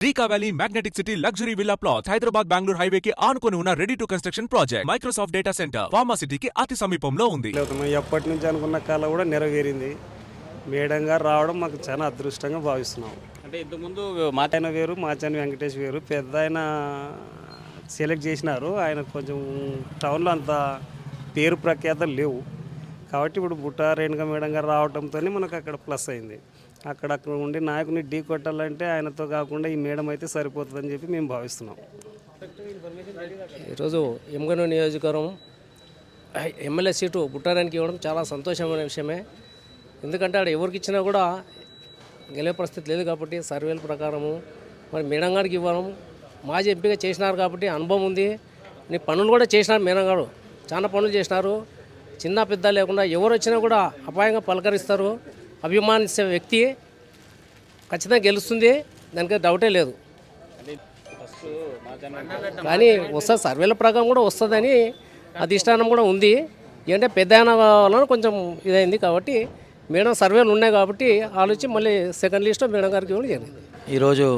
రీకా valley magnetic city luxury villa plots Hyderabad Bengaluru highway కి ఆనుకొని ఉన్న ready to construction project Microsoft data centre pharma సిటీకి అతి సమీపంలో ఉంది. ఎప్పటి నుంచి అనుకున్న కళ కూడా నెరవేరింది. మేడం గారు రావడం మాకు చాలా అదృష్టంగా భావిస్తున్నాం. అంటే ఇంతకుముందు ఆయన వేరు, మాచాని వెంకటేష్ వేరు, పెద్ద ఆయన సెలెక్ట్ చేసినారు. ఆయన కొంచెం టౌన్లో అంత పేరు ప్రఖ్యాతలు లేవు కాబట్టి ఇప్పుడు బుట్ట రేణుక మేడం గారు రావడంతో మనకు అక్కడ ప్లస్ అయింది. అక్కడ ఉండి నాయకుని ఢీ కొట్టాలంటే ఆయనతో కాకుండా ఈ మేడం అయితే సరిపోతుందని చెప్పి మేము భావిస్తున్నాం. ఈరోజు ఎమ్గనూరు నియోజకవర్గం ఎమ్మెల్యే సీటు బుట్టారానికి ఇవ్వడం చాలా సంతోషమైన విషయమే. ఎందుకంటే ఆడ ఎవరికి ఇచ్చినా కూడా గెలిపే పరిస్థితి లేదు కాబట్టి సర్వేల ప్రకారము మరి మేడం గారికి ఇవ్వడం మాజీ ఎంపీగా చేసినారు కాబట్టి అనుభవం ఉంది. నీ పనులు కూడా చేసినారు మేడం గారు, చాలా పనులు చేసినారు. చిన్న పెద్ద లేకుండా ఎవరు వచ్చినా కూడా అపాయంగా పలకరిస్తారు. అభిమానించే వ్యక్తి ఖచ్చితంగా గెలుస్తుంది, దానికి డౌటే లేదు. కానీ వస్తుంది, సర్వేల ప్రకారం కూడా వస్తుందని అధిష్టానం కూడా ఉంది. ఏంటంటే పెద్ద అయిన వలన కొంచెం ఇదైంది కాబట్టి మేడం సర్వేలు ఉన్నాయి కాబట్టి ఆలోచి మళ్ళీ సెకండ్ లిస్ట్లో మేడం గారికి ఇవ్వడం జరిగింది. ఈరోజు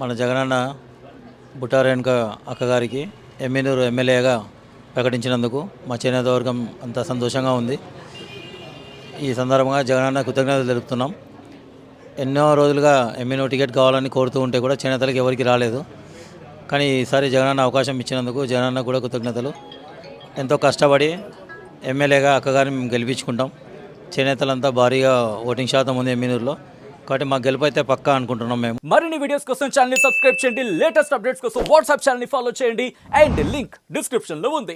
మన జగనన్న బుట్టారేణుక అక్కగారికి ఎమ్మెనూరు ఎమ్మెల్యేగా ప్రకటించినందుకు మా చేనేత వర్గం అంత సంతోషంగా ఉంది. ఈ సందర్భంగా జగనన్న కృతజ్ఞతలు తెలుపుతున్నాం. ఎన్నో రోజులుగా ఎమ్మెనూరు టికెట్ కావాలని కోరుతూ ఉంటే కూడా చేనేతలకు ఎవరికి రాలేదు. కానీ ఈసారి జగనన్న అవకాశం ఇచ్చినందుకు జగనన్న కూడా కృతజ్ఞతలు. ఎంతో కష్టపడి ఎమ్మెల్యేగా అక్కగారిని మేము గెలిపించుకుంటాం. చేనేతలంతా భారీగా ఓటింగ్ శాతం ఉంది ఎమ్మెనూరులో కాబట్టి మా గెలుపు అయితే పక్కా అనుకుంటున్నాం. మేము మరిన్ని వీడియోస్ కోసం ఛానల్ ని సబ్స్క్రైబ్ చేయండి, లేటెస్ట్ అప్డేట్స్ కోసం వాట్సాప్ ఛానల్ ని ఫాలో చేయండి అండ్ లింక్ డిస్క్రిప్షన్ లో ఉంది.